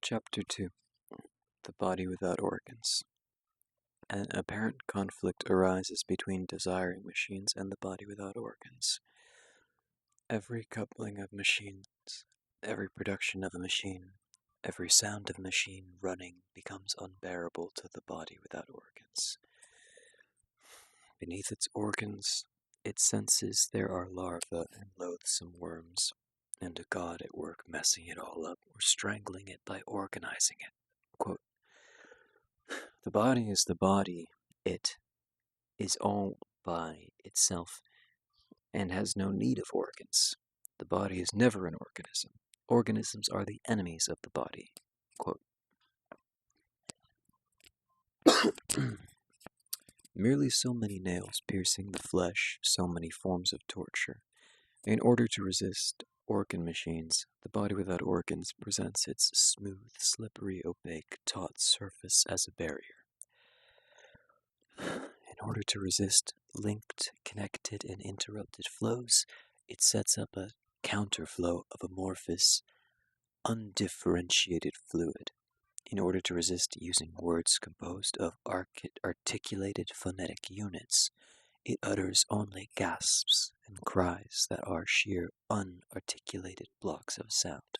Chapter 2. The Body Without Organs. An apparent conflict arises between desiring machines and the body without organs. Every coupling of machines, every production of a machine, every sound of a machine running becomes unbearable to the body without organs. Beneath its organs, it senses there are larvae and loathsome worms, and a god at work messing it all up or strangling it by organizing it. Quote, "The body is the body, it is all by itself and has no need of organs. The body is never an organism. Organisms are the enemies of the body." Quote, "Merely so many nails piercing the flesh, so many forms of torture. In order to resist organ machines, the body without organs presents its smooth, slippery, opaque, taut surface as a barrier. In order to resist linked, connected, and interrupted flows, it sets up a counterflow of amorphous, undifferentiated fluid. In order to resist using words composed of articulated phonetic units, it utters only gasps and cries that are sheer unarticulated blocks of sound.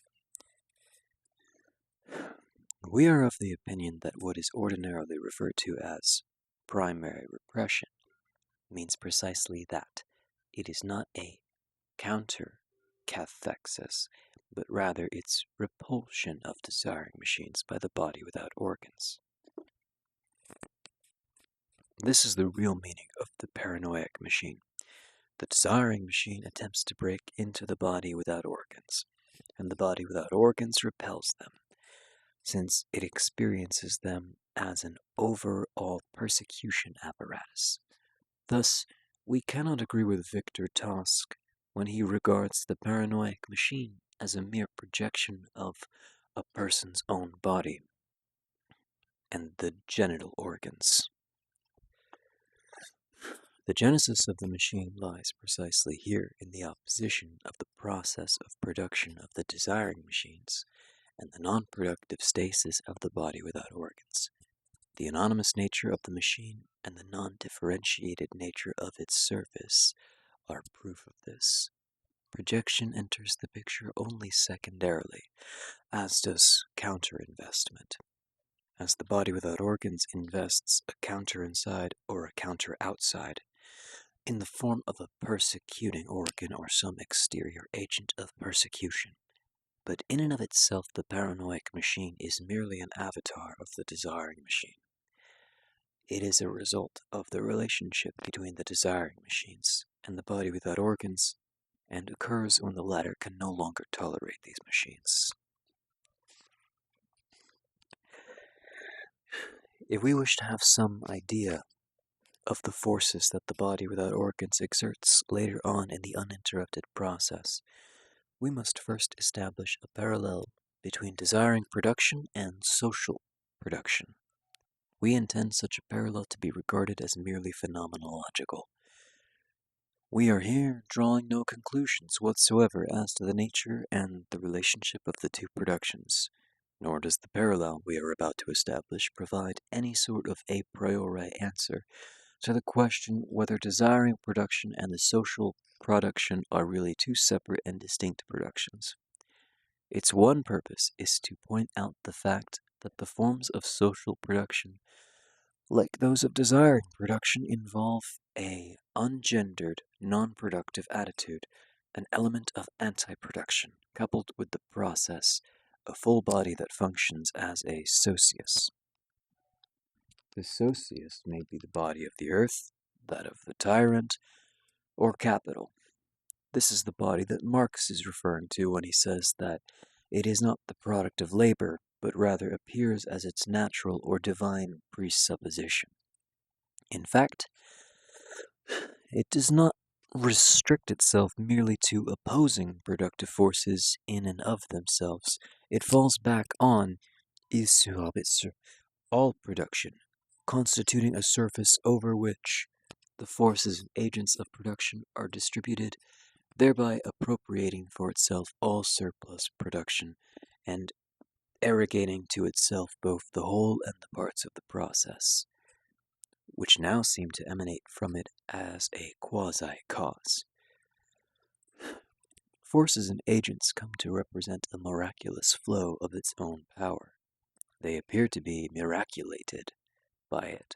We are of the opinion that what is ordinarily referred to as primary repression means precisely that. It is not a counter-cathexis, but rather its repulsion of desiring machines by the body without organs. This is the real meaning of the paranoiac machine. The desiring machine attempts to break into the body without organs, and the body without organs repels them, since it experiences them as an overall persecution apparatus. Thus, we cannot agree with Victor Tosk when he regards the paranoiac machine as a mere projection of a person's own body and the genital organs. The genesis of the machine lies precisely here in the opposition of the process of production of the desiring machines and the non-productive stasis of the body without organs. The anonymous nature of the machine and the non-differentiated nature of its surface are proof of this. Projection enters the picture only secondarily, as does counter-investment. As the body without organs invests a counter inside or a counter outside, in the form of a persecuting organ or some exterior agent of persecution. But in and of itself, the paranoiac machine is merely an avatar of the desiring machine. It is a result of the relationship between the desiring machines and the body without organs, and occurs when the latter can no longer tolerate these machines. If we wish to have some idea of the forces that the body without organs exerts later on in the uninterrupted process, we must first establish a parallel between desiring production and social production. We intend such a parallel to be regarded as merely phenomenological. We are here drawing no conclusions whatsoever as to the nature and the relationship of the two productions, nor does the parallel we are about to establish provide any sort of a priori answer to the question whether desiring production and the social production are really two separate and distinct productions. Its one purpose is to point out the fact that the forms of social production, like those of desiring production, involve a ungendered, non-productive attitude, an element of anti-production, coupled with the process, a full body that functions as a socius. The socius may be the body of the earth, that of the tyrant, or capital. This is the body that Marx is referring to when he says that it is not the product of labor, but rather appears as its natural or divine presupposition. In fact, it does not restrict itself merely to opposing productive forces in and of themselves. It falls back on all production, constituting a surface over which the forces and agents of production are distributed, thereby appropriating for itself all surplus production and arrogating to itself both the whole and the parts of the process, which now seem to emanate from it as a quasi-cause. Forces and agents come to represent a miraculous flow of its own power. They appear to be miraculated by it.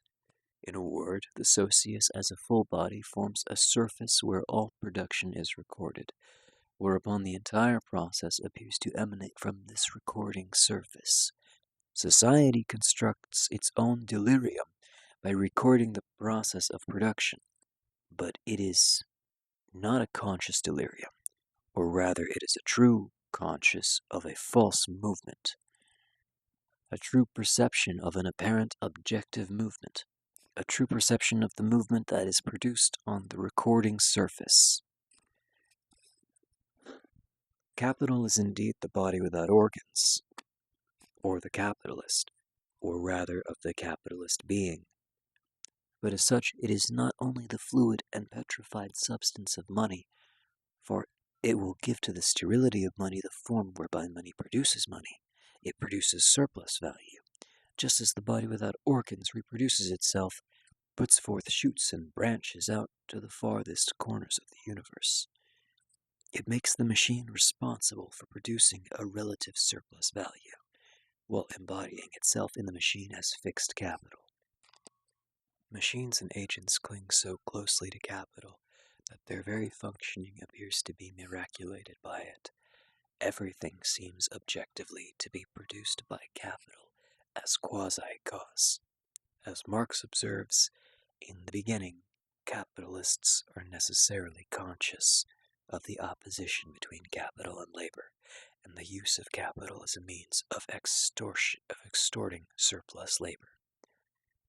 In a word, the socius as a full body forms a surface where all production is recorded, whereupon the entire process appears to emanate from this recording surface. Society constructs its own delirium by recording the process of production, but it is not a conscious delirium, or rather it is a true conscious of a false movement, a true perception of an apparent objective movement, a true perception of the movement that is produced on the recording surface. Capital is indeed the body without organs, or the capitalist, or rather of the capitalist being. But as such, it is not only the fluid and petrified substance of money, for it will give to the sterility of money the form whereby money produces money. It produces surplus value, just as the body without organs reproduces itself, puts forth shoots and branches out to the farthest corners of the universe. It makes the machine responsible for producing a relative surplus value, while embodying itself in the machine as fixed capital. Machines and agents cling so closely to capital that their very functioning appears to be miraculated by it. Everything seems objectively to be produced by capital as quasi-cause. As Marx observes, in the beginning, capitalists are necessarily conscious of the opposition between capital and labor, and the use of capital as a means of extorting surplus labor.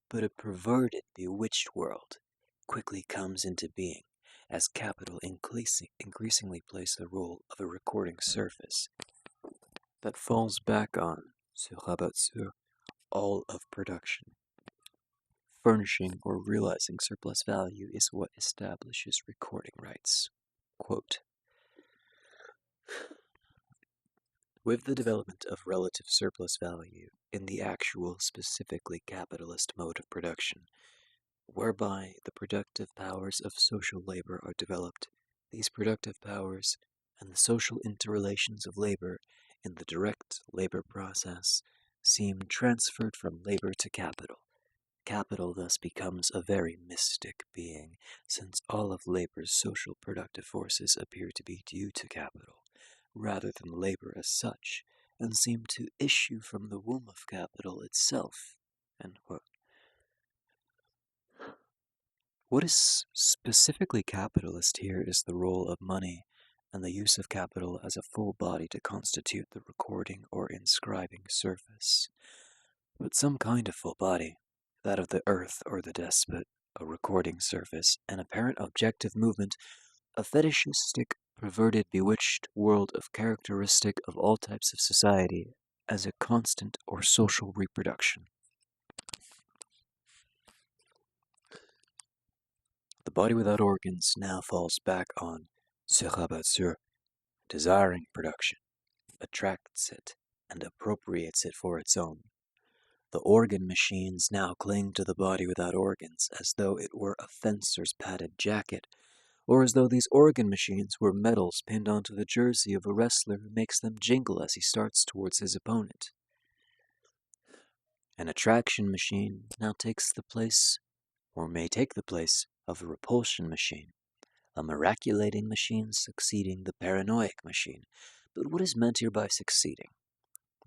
But a perverted, bewitched world quickly comes into being as capital increasingly plays the role of a recording surface that falls back on, se rabat sur, all of production. Furnishing or realizing surplus value is what establishes recording rights. Quote, with the development of relative surplus value in the actual, specifically capitalist mode of production, whereby the productive powers of social labor are developed, these productive powers and the social interrelations of labor in the direct labor process seem transferred from labor to capital. Capital thus becomes a very mystic being, since all of labor's social productive forces appear to be due to capital, rather than labor as such, and seem to issue from the womb of capital itself. End quote. What is specifically capitalist here is the role of money and the use of capital as a full body to constitute the recording or inscribing surface. But some kind of full body, that of the earth or the despot, a recording surface, an apparent objective movement, a fetishistic, perverted, bewitched world of characteristic of all types of society as a constant or social reproduction. The body without organs now falls back on se rabat sur, desiring production, attracts it, and appropriates it for its own. The organ machines now cling to the body without organs as though it were a fencer's padded jacket, or as though these organ machines were medals pinned onto the jersey of a wrestler who makes them jingle as he starts towards his opponent. An attraction machine now takes the place, or may take the place, of a repulsion machine, a miraculating machine succeeding the paranoiac machine. But what is meant here by succeeding?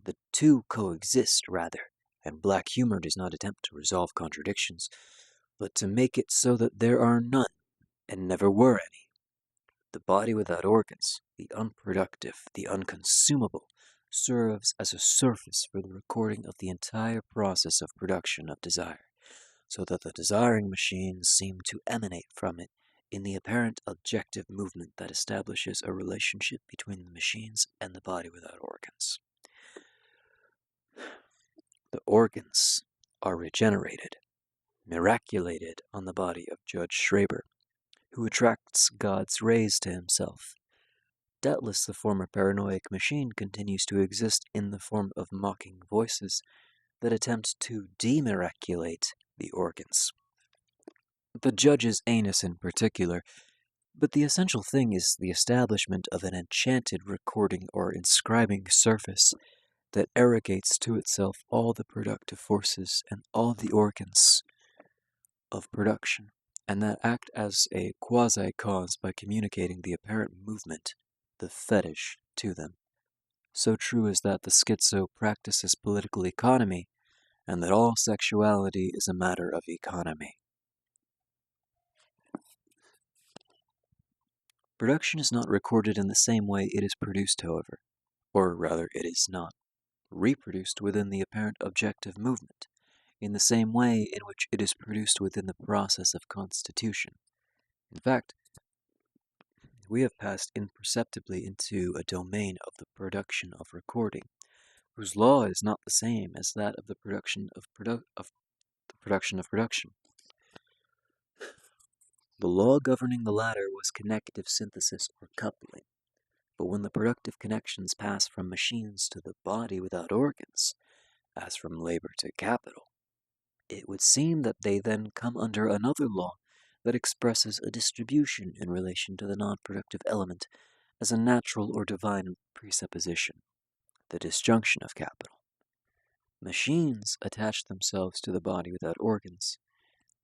The two coexist, rather, and black humor does not attempt to resolve contradictions, but to make it so that there are none, and never were any. The body without organs, the unproductive, the unconsumable, serves as a surface for the recording of the entire process of production of desire, so that the desiring machines seem to emanate from it in the apparent objective movement that establishes a relationship between the machines and the body without organs. The organs are regenerated, miraculated on the body of Judge Schraber, who attracts God's rays to himself. Doubtless the former paranoid machine continues to exist in the form of mocking voices that attempt to demiraculate the organs. The judge's anus in particular, but the essential thing is the establishment of an enchanted recording or inscribing surface that arrogates to itself all the productive forces and all the organs of production, and that act as a quasi-cause by communicating the apparent movement, the fetish, to them. So true is that the schizo practices political economy, and that all sexuality is a matter of economy. Production is not recorded in the same way it is produced, however, or rather it is not reproduced within the apparent objective movement, in the same way in which it is produced within the process of constitution. In fact, we have passed imperceptibly into a domain of the production of recording, whose law is not the same as that of the production of production. The law governing the latter was connective synthesis or coupling, but when the productive connections pass from machines to the body without organs, as from labor to capital, it would seem that they then come under another law that expresses a distribution in relation to the non-productive element as a natural or divine presupposition, the disjunction of capital. Machines attach themselves to the body without organs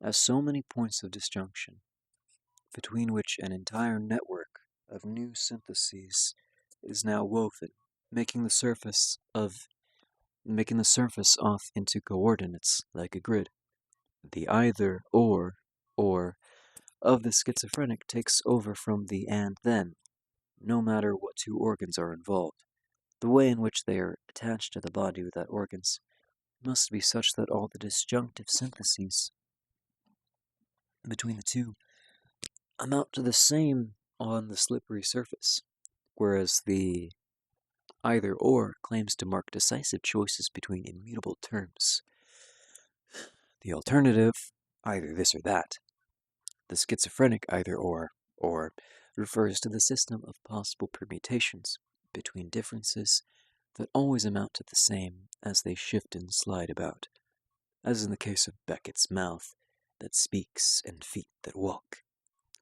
as so many points of disjunction, between which an entire network of new syntheses is now woven, making the surface off into coordinates like a grid. The either or of the schizophrenic takes over from the and then, no matter what two organs are involved. The way in which they are attached to the body without organs must be such that all the disjunctive syntheses between the two amount to the same on the slippery surface, whereas the either or claims to mark decisive choices between immutable terms. The alternative, either this or that. The schizophrenic either or refers to the system of possible permutations between differences that always amount to the same as they shift and slide about, as in the case of Beckett's mouth that speaks and feet that walk.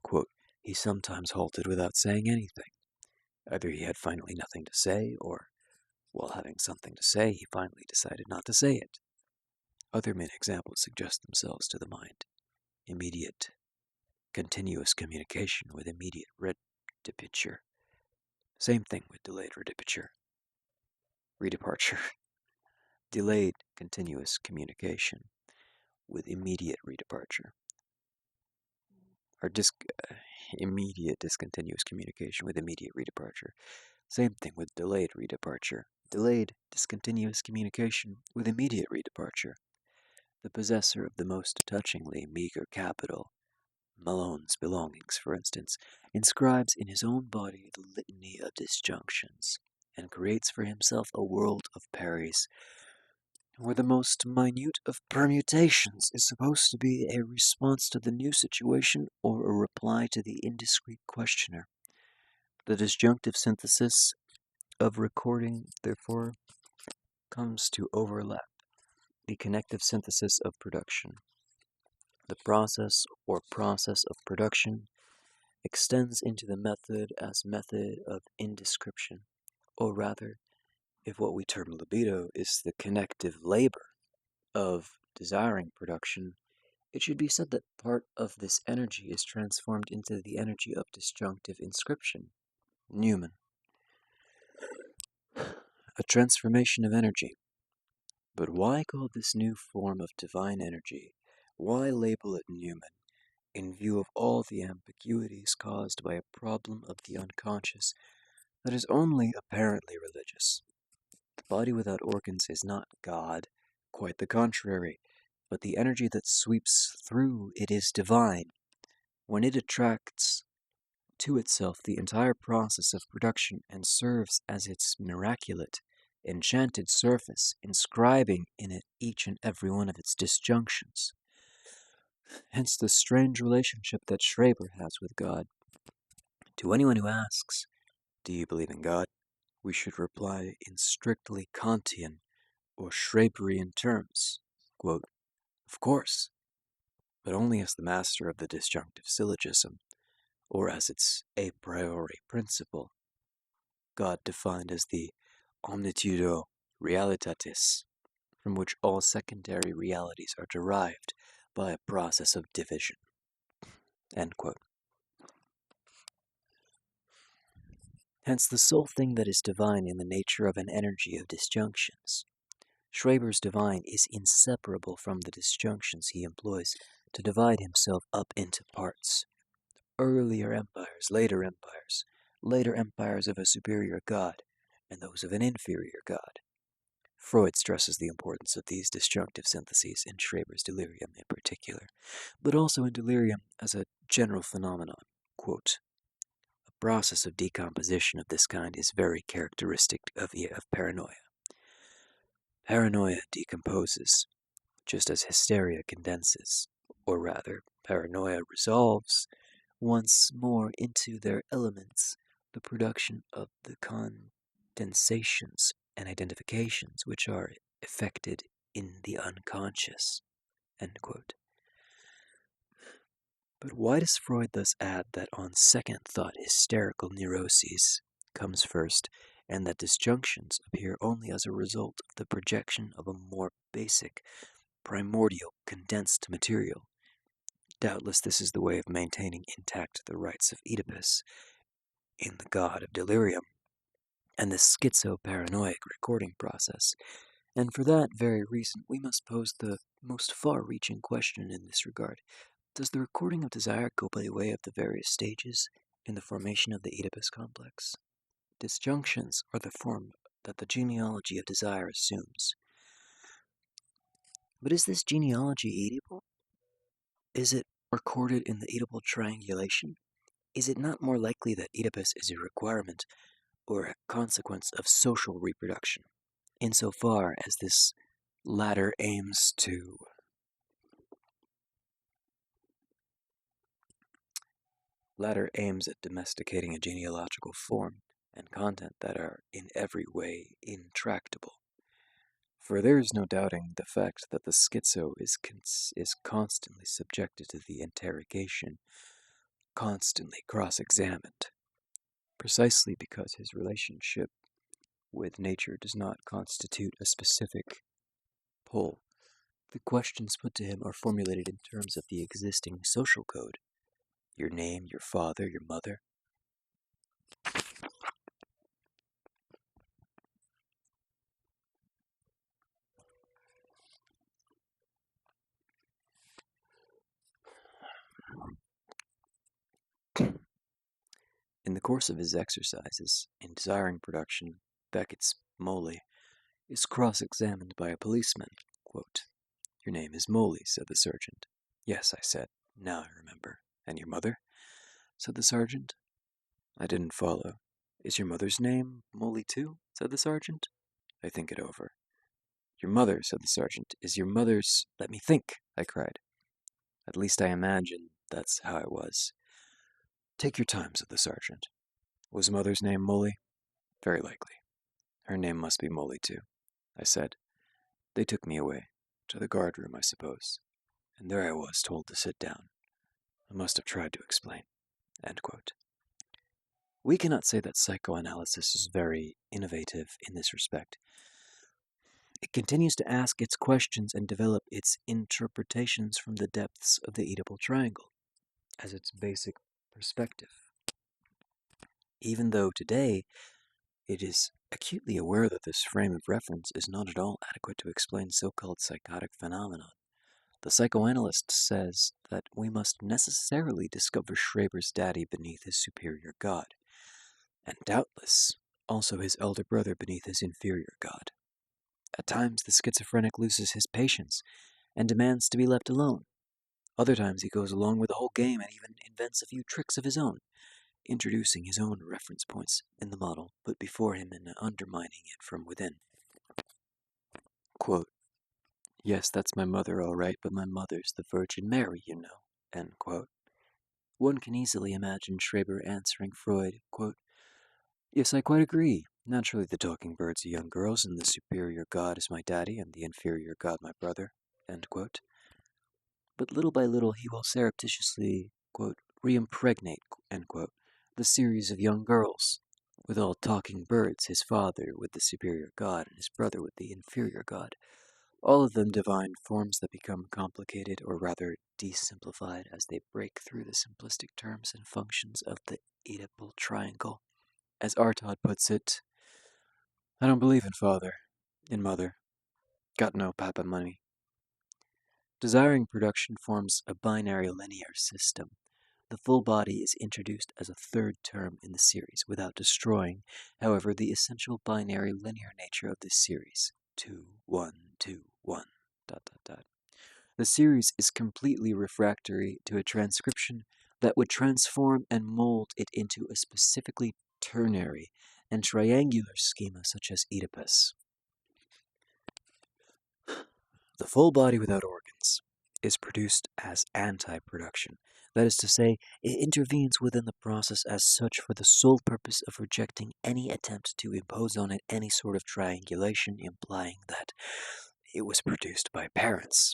Quote, he sometimes halted without saying anything. Either he had finally nothing to say, or, while having something to say, he finally decided not to say it. Other main examples suggest themselves to the mind. Immediate, continuous communication with immediate redeparture. Same thing with delayed redeparture. Delayed continuous communication with immediate redeparture. Or immediate discontinuous communication with immediate redeparture. Same thing with delayed redeparture. Delayed discontinuous communication with immediate redeparture. The possessor of the most touchingly meager capital, Malone's belongings, for instance, inscribes in his own body the litany of disjunctions, and creates for himself a world of Paris, where the most minute of permutations is supposed to be a response to the new situation or a reply to the indiscreet questioner. The disjunctive synthesis of recording, therefore, comes to overlap the connective synthesis of production. The process of production extends into the method as method of indescription, or rather, if what we term libido is the connective labor of desiring production, it should be said that part of this energy is transformed into the energy of disjunctive inscription. Newman. A transformation of energy. But why call this new form of divine energy? Why label it Newman, in view of all the ambiguities caused by a problem of the unconscious that is only apparently religious? The body without organs is not God, quite the contrary, but the energy that sweeps through it is divine. When it attracts to itself the entire process of production and serves as its miraculate, enchanted surface, inscribing in it each and every one of its disjunctions. Hence the strange relationship that Schreber has with God. To anyone who asks, Do you believe in God? We should reply in strictly Kantian or Schreberian terms. Quote, of course, but only as the master of the disjunctive syllogism, or as its a priori principle. God defined as the omnitudo realitatis, from which all secondary realities are derived by a process of division. End quote. Hence the sole thing that is divine in the nature of an energy of disjunctions. Schreber's divine is inseparable from the disjunctions he employs to divide himself up into parts. Earlier empires, later empires of a superior god, and those of an inferior god. Freud stresses the importance of these disjunctive syntheses in Schreber's delirium in particular, but also in delirium as a general phenomenon. Quote, a process of decomposition of this kind is very characteristic of paranoia. Paranoia decomposes, just as hysteria condenses, or rather, paranoia resolves once more into their elements the production of the condensations and identifications which are effected in the unconscious. End quote. But why does Freud thus add that on second thought hysterical neuroses comes first, and that disjunctions appear only as a result of the projection of a more basic, primordial, condensed material? Doubtless this is the way of maintaining intact the rights of Oedipus in the god of delirium, and the schizoparanoic recording process, and for that very reason we must pose the most far-reaching question in this regard. Does the recording of desire go by way of the various stages in the formation of the Oedipus complex? Disjunctions are the form that the genealogy of desire assumes. But is this genealogy Oedipal? Is it recorded in the Oedipal triangulation? Is it not more likely that Oedipus is a requirement or a consequence of social reproduction, insofar as this latter aims at domesticating a genealogical form and content that are in every way intractable? For there is no doubting the fact that the schizo is constantly subjected to the interrogation, constantly cross-examined, precisely because his relationship with nature does not constitute a specific pole. The questions put to him are formulated in terms of the existing social code. Your name, your father, your mother. In the course of his exercises in desiring production, Beckett's Moley is cross-examined by a policeman. Quote, your name is Moley, said the sergeant. Yes, I said. Now I remember. And your mother? Said the sergeant. I didn't follow. Is your mother's name Moley too? Said the sergeant. I think it over. Your mother, said the sergeant. Is your mother's... Let me think, I cried. At least I imagine that's how it was. Take your time, said the sergeant. Was mother's name Moley? Very likely. Her name must be Moley too, I said. They took me away, to the guardroom, I suppose, and there I was told to sit down. I must have tried to explain. End quote. We cannot say that psychoanalysis is very innovative in this respect. It continues to ask its questions and develop its interpretations from the depths of the Oedipal triangle as its basic perspective. Even though today it is acutely aware that this frame of reference is not at all adequate to explain so-called psychotic phenomenon, the psychoanalyst says that we must necessarily discover Schreber's daddy beneath his superior god, and doubtless also his elder brother beneath his inferior god. At times the schizophrenic loses his patience and demands to be left alone. Other times he goes along with the whole game and even invents a few tricks of his own, introducing his own reference points in the model put before him and undermining it from within. Quote, yes, that's my mother all right, but my mother's the Virgin Mary, you know. End quote. One can easily imagine Schreber answering Freud, quote, Yes, I quite agree. Naturally, the talking birds are young girls, and the superior god is my daddy, and the inferior god my brother. End quote. But little by little, he will surreptitiously, quote, reimpregnate, end quote, the series of young girls, with all talking birds, his father with the superior god, and his brother with the inferior god, all of them divine forms that become complicated, or rather desimplified, as they break through the simplistic terms and functions of the Oedipal triangle. As Artaud puts it, I don't believe in father, in mother, got no papa money. Desiring production forms a binary linear system. The full body is introduced as a third term in the series without destroying, however, the essential binary linear nature of this series. 2, 1, 2, 1, ... The series is completely refractory to a transcription that would transform and mold it into a specifically ternary and triangular schema such as Oedipus. The full body without organs is produced as anti-production. That is to say, it intervenes within the process as such for the sole purpose of rejecting any attempt to impose on it any sort of triangulation, implying that it was produced by parents.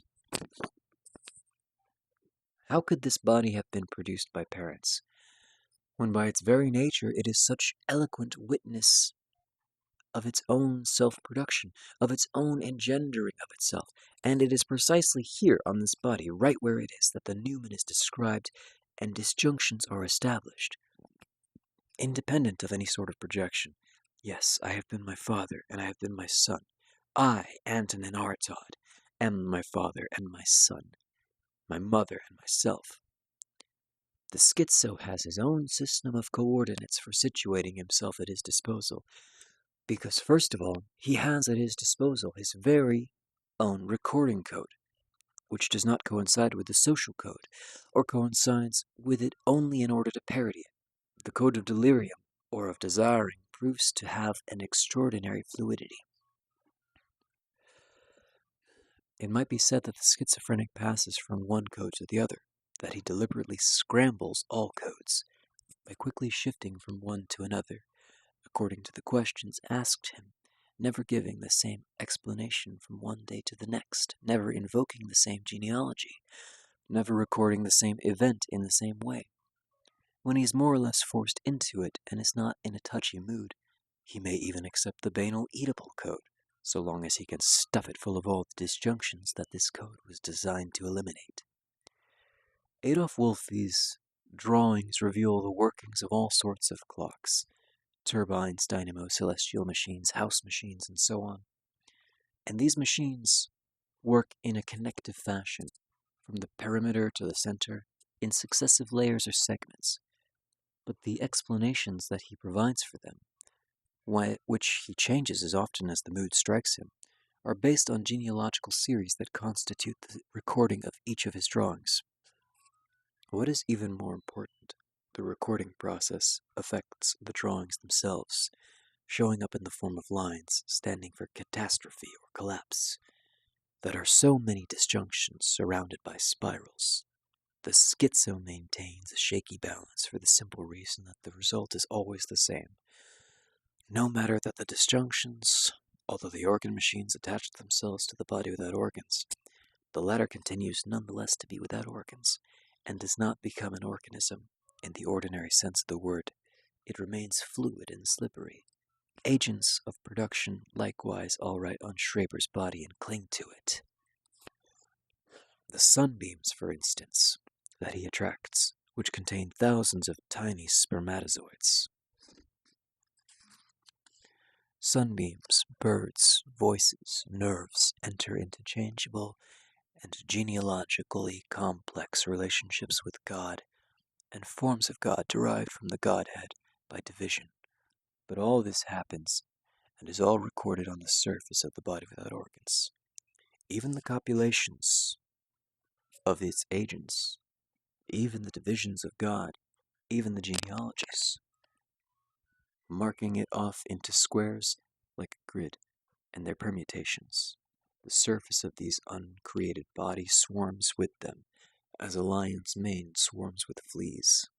How could this body have been produced by parents, when by its very nature it is such eloquent witness of its own self-production, of its own engendering of itself, and it is precisely here on this body, right where it is, that the noumen is described and disjunctions are established, independent of any sort of projection. Yes, I have been my father, and I have been my son. I, Antonin Artaud, am my father and my son, my mother and myself. The schizo has his own system of coordinates for situating himself at his disposal, because first of all, he has at his disposal his very own recording code, which does not coincide with the social code, or coincides with it only in order to parody it. The code of delirium, or of desiring, proves to have an extraordinary fluidity. It might be said that the schizophrenic passes from one code to the other, that he deliberately scrambles all codes, by quickly shifting from one to another, according to the questions asked him, never giving the same explanation from one day to the next, never invoking the same genealogy, never recording the same event in the same way. When he is more or less forced into it and is not in a touchy mood, he may even accept the banal Oedipal code, so long as he can stuff it full of all the disjunctions that this code was designed to eliminate. Adolf Wolfie's drawings reveal the workings of all sorts of clocks, turbines, dynamos, celestial machines, house machines, and so on. And these machines work in a connective fashion, from the perimeter to the center, in successive layers or segments. But the explanations that he provides for them, which he changes as often as the mood strikes him, are based on genealogical series that constitute the recording of each of his drawings. What is even more important, the recording process affects the drawings themselves, showing up in the form of lines standing for catastrophe or collapse, that are so many disjunctions surrounded by spirals. The schizo maintains a shaky balance for the simple reason that the result is always the same. No matter that the disjunctions, although the organ machines attach themselves to the body without organs, the latter continues nonetheless to be without organs, and does not become an organism in the ordinary sense of the word. It remains fluid and slippery. Agents of production likewise all right on Schreber's body and cling to it. The sunbeams, for instance, that he attracts, which contain thousands of tiny spermatozoids. Sunbeams, birds, voices, nerves enter into changeable and genealogically complex relationships with God, and forms of God derived from the Godhead by division. But all this happens and is all recorded on the surface of the body without organs. Even the copulations of its agents, even the divisions of God, even the genealogies, marking it off into squares like a grid, and their permutations. The surface of these uncreated bodies swarms with them, as a lion's mane swarms with fleas.